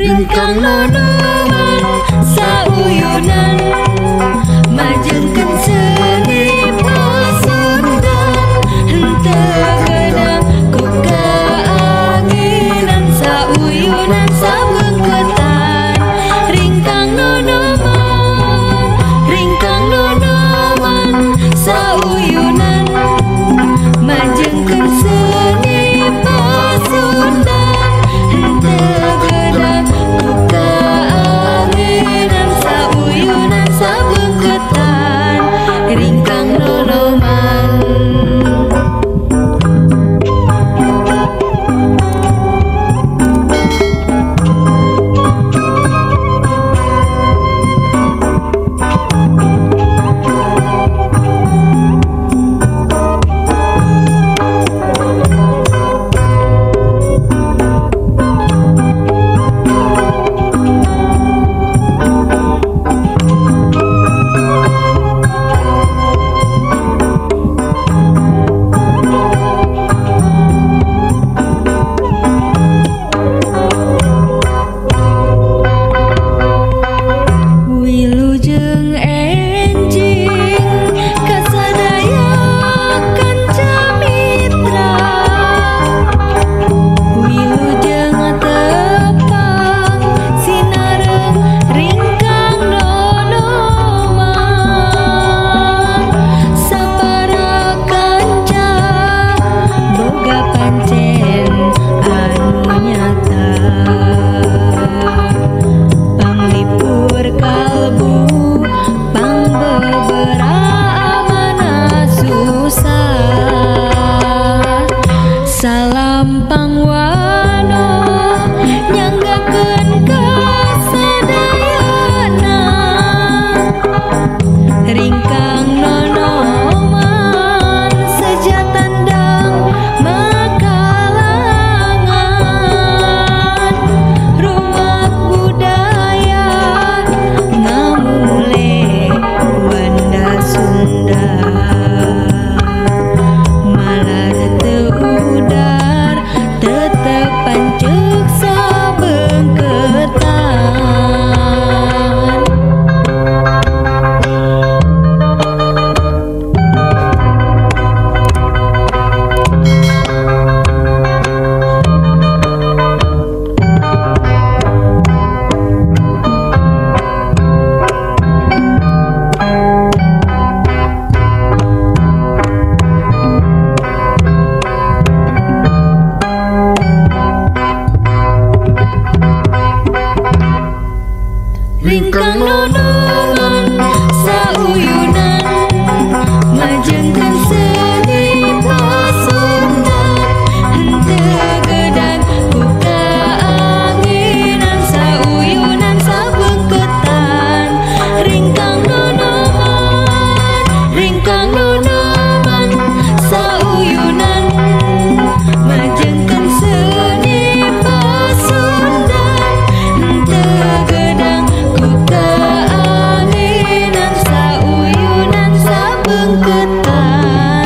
ringkang nonoman sauyunan majengkeun seni pasundan henteu geudang ku kaanginan sauyunan sabeungkeutan ringkang nonoman sauyunan majengkeun seni pasundan henteu geudang ku kaanginan sauyunan sabeungkeutan ringkang nonoman. Salam pangwano nyanggakeun kasadayana ringkang nonoman sejatandang makalangan rumah budaya ngamule Wanda Sunda malar teu udar tetep pancuk sabeungkeutan ringkang nonoman sauyunan majengkeun seni pasundan henteu geudang ku kaanginan sauyunan sabeungkeutan ringkang nonoman sauyunan majengkeun seni pasundan henteu geudang ku kaanginan sauyunan sabeungkeutan.